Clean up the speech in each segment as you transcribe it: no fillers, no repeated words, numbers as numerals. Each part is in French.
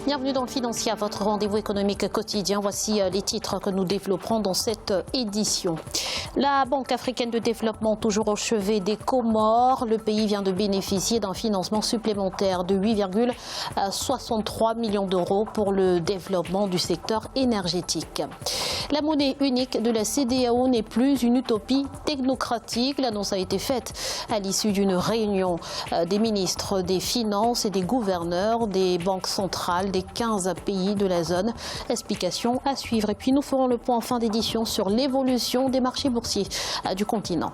Bienvenue dans le Financier, votre rendez-vous économique quotidien. Voici les titres que nous développerons dans cette édition. La Banque africaine de développement, toujours au chevet des Comores. Le pays vient de bénéficier d'un financement supplémentaire de 8,63 millions d'euros pour le développement du secteur énergétique. La monnaie unique de la CEDEAO n'est plus une utopie technocratique. L'annonce a été faite à l'issue d'une réunion des ministres des Finances et des gouverneurs des banques centrales des 15 pays de la zone. Explication à suivre. Et puis nous ferons le point en fin d'édition sur l'évolution des marchés boursiers du continent.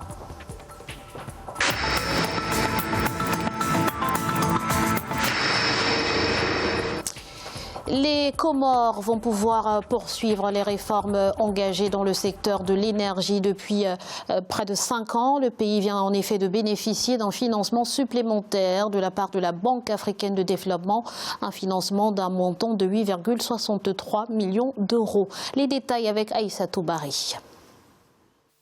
Les Comores vont pouvoir poursuivre les réformes engagées dans le secteur de l'énergie depuis près de 5 ans. Le pays vient en effet de bénéficier d'un financement supplémentaire de la part de la Banque africaine de développement, un financement d'un montant de 8,63 millions d'euros. Les détails avec Aïssatou Bari.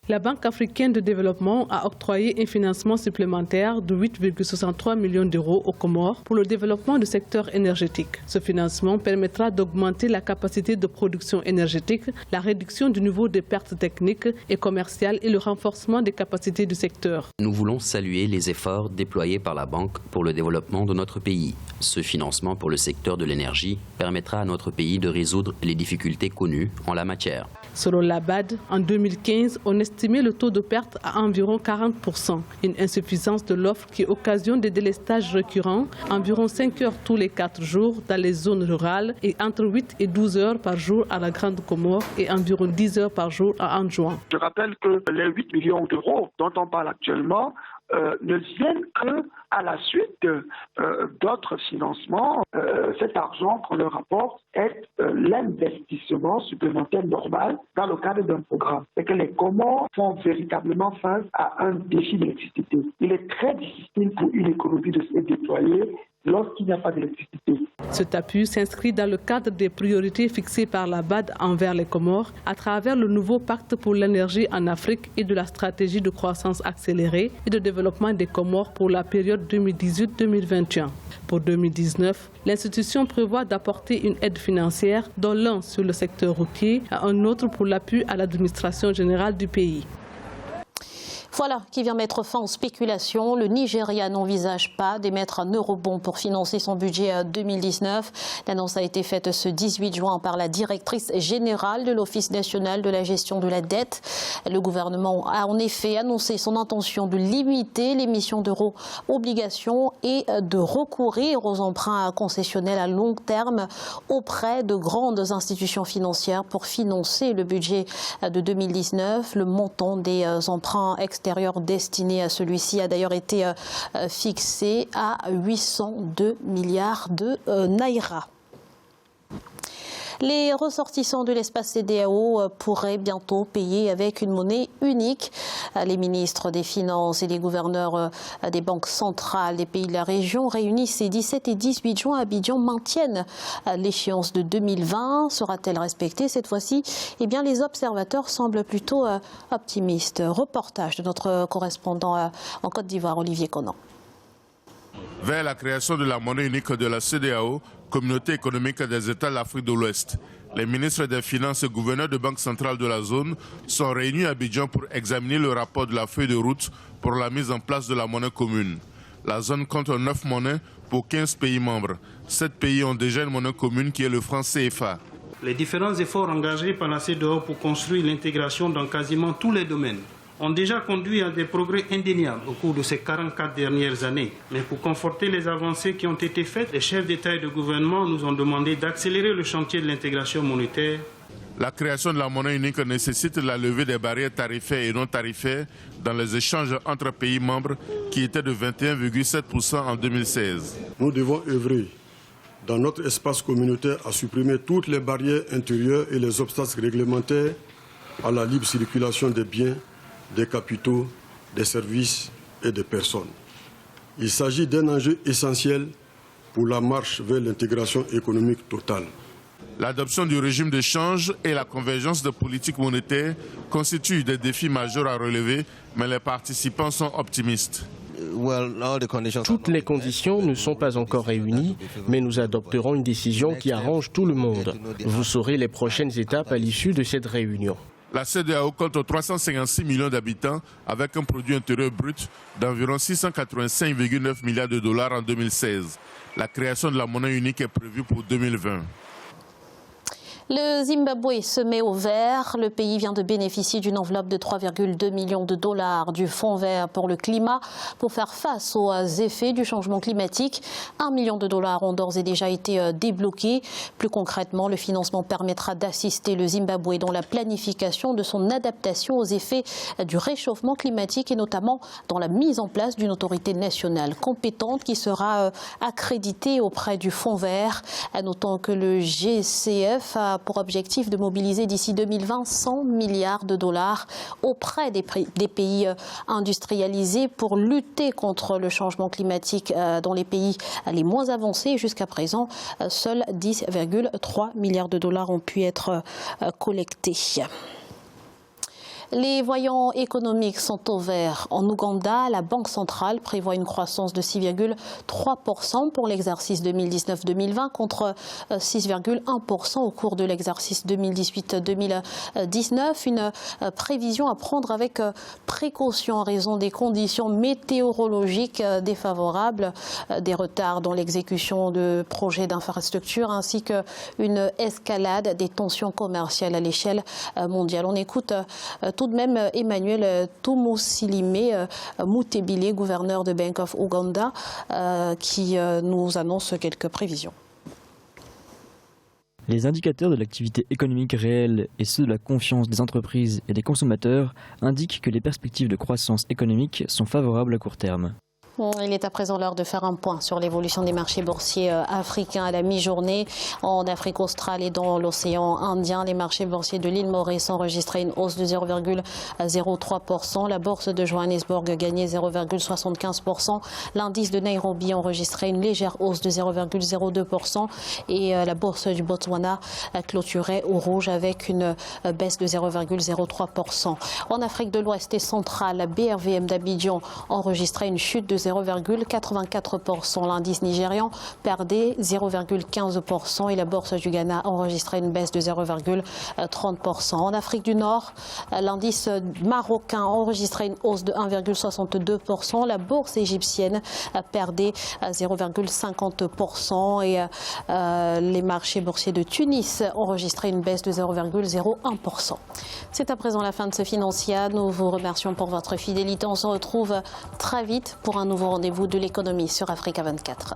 La Banque africaine de développement a octroyé un financement supplémentaire de 8,63 millions d'euros aux Comores pour le développement du secteur énergétique. Ce financement permettra d'augmenter la capacité de production énergétique, la réduction du niveau des pertes techniques et commerciales et le renforcement des capacités du secteur. Nous voulons saluer les efforts déployés par la Banque pour le développement de notre pays. Ce financement pour le secteur de l'énergie permettra à notre pays de résoudre les difficultés connues en la matière. Selon la BAD, en 2015, on estimait le taux de perte à environ 40%, une insuffisance de l'offre qui occasionne des délestages récurrents, environ 5 heures tous les 4 jours dans les zones rurales et entre 8 et 12 heures par jour à la Grande Comore et environ 10 heures par jour à Anjouan. Je rappelle que les 8 millions d'euros dont on parle actuellement ne viennent qu'à la suite d'autres financements. Cet argent qu'on leur apporte est l'investissement supplémentaire normal dans le cadre d'un programme. C'est que les Comores font véritablement face à un défi d'électricité. Il est très difficile pour une économie de se déployer lorsqu'il n'y a pas d'électricité. Cet appui s'inscrit dans le cadre des priorités fixées par la BAD envers les Comores à travers le nouveau pacte pour l'énergie en Afrique et de la stratégie de croissance accélérée et de développement des Comores pour la période 2018-2021. Pour 2019, l'institution prévoit d'apporter une aide financière, dont l'un sur le secteur routier et un autre pour l'appui à l'administration générale du pays. Voilà qui vient mettre fin aux spéculations. Le Nigeria n'envisage pas d'émettre un eurobond pour financer son budget 2019. L'annonce a été faite ce 18 juin par la directrice générale de l'Office national de la gestion de la dette. Le gouvernement a en effet annoncé son intention de limiter l'émission d'euro-obligations et de recourir aux emprunts concessionnels à long terme auprès de grandes institutions financières pour financer le budget de 2019. Le montant des emprunts extérieurs destiné à celui-ci a d'ailleurs été fixé à 802 milliards de naira. Les ressortissants de l'espace CEDEAO pourraient bientôt payer avec une monnaie unique. Les ministres des Finances et les gouverneurs des banques centrales des pays de la région réunis ces 17 et 18 juin à Abidjan maintiennent l'échéance de 2020. Sera-t-elle respectée cette fois-ci? Eh bien, les observateurs semblent plutôt optimistes. Reportage de notre correspondant en Côte d'Ivoire, Olivier Conan. Vers la création de la monnaie unique de la CEDEAO, Communauté économique des États de l'Afrique de l'Ouest, les ministres des Finances et gouverneurs de banques centrales de la zone sont réunis à Abidjan pour examiner le rapport de la feuille de route pour la mise en place de la monnaie commune. La zone compte 9 monnaies pour 15 pays membres. 7 pays ont déjà une monnaie commune qui est le franc CFA. Les différents efforts engagés par la CEDEAO pour construire l'intégration dans quasiment tous les domaines ont déjà conduit à des progrès indéniables au cours de ces 44 dernières années. Mais pour conforter les avancées qui ont été faites, les chefs d'État et de gouvernement nous ont demandé d'accélérer le chantier de l'intégration monétaire. La création de la monnaie unique nécessite la levée des barrières tarifaires et non tarifaires dans les échanges entre pays membres qui étaient de 21,7% en 2016. Nous devons œuvrer dans notre espace communautaire à supprimer toutes les barrières intérieures et les obstacles réglementaires à la libre circulation des biens, des capitaux, des services et des personnes. Il s'agit d'un enjeu essentiel pour la marche vers l'intégration économique totale. L'adoption du régime de change et la convergence de politiques monétaires constituent des défis majeurs à relever, mais les participants sont optimistes. Toutes les conditions ne sont pas encore réunies, mais nous adopterons une décision qui arrange tout le monde. Vous saurez les prochaines étapes à l'issue de cette réunion. La CEDEAO compte 356 millions d'habitants avec un produit intérieur brut d'environ 685,9 milliards de dollars en 2016. La création de la monnaie unique est prévue pour 2020. Le Zimbabwe se met au vert. Le pays vient de bénéficier d'une enveloppe de 3,2 millions de dollars du Fonds vert pour le climat pour faire face aux effets du changement climatique. 1 million de dollars ont d'ores et déjà été débloqués. Plus concrètement, le financement permettra d'assister le Zimbabwe dans la planification de son adaptation aux effets du réchauffement climatique et notamment dans la mise en place d'une autorité nationale compétente qui sera accréditée auprès du Fonds vert. Notons que le GCF a pour objectif de mobiliser d'ici 2020 100 milliards de dollars auprès des pays industrialisés pour lutter contre le changement climatique dans les pays les moins avancés. Jusqu'à présent, seuls 10,3 milliards de dollars ont pu être collectés. Les voyants économiques sont au vert. En Ouganda, la Banque centrale prévoit une croissance de 6,3% pour l'exercice 2019-2020 contre 6,1% au cours de l'exercice 2018-2019. Une prévision à prendre avec précaution en raison des conditions météorologiques défavorables, des retards dans l'exécution de projets d'infrastructure ainsi qu'une escalade des tensions commerciales à l'échelle mondiale. On écoute tout de même Emmanuel Tumusilime Mutebile, gouverneur de Bank of Uganda, qui nous annonce quelques prévisions. Les indicateurs de l'activité économique réelle et ceux de la confiance des entreprises et des consommateurs indiquent que les perspectives de croissance économique sont favorables à court terme. Il est à présent l'heure de faire un point sur l'évolution des marchés boursiers africains à la mi-journée. En Afrique australe et dans l'océan Indien, les marchés boursiers de l'île Maurice ont enregistré une hausse de 0,03%. La bourse de Johannesburg a gagné 0,75%. L'indice de Nairobi a enregistré une légère hausse de 0,02%. Et la bourse du Botswana a clôturé au rouge avec une baisse de 0,03%. En Afrique de l'Ouest et centrale, la BRVM d'Abidjan a enregistré une chute de 0,84%. L'indice nigérian perdait 0,15% et la bourse du Ghana a enregistré une baisse de 0,30%. En Afrique du Nord, l'indice marocain a enregistré une hausse de 1,62%. La bourse égyptienne perdait 0,50% et les marchés boursiers de Tunis ont enregistré une baisse de 0,01%. C'est à présent la fin de ce Financial. Nous vous remercions pour votre fidélité. On se retrouve très vite pour un nouveau rendez-vous de l'économie sur Africa 24.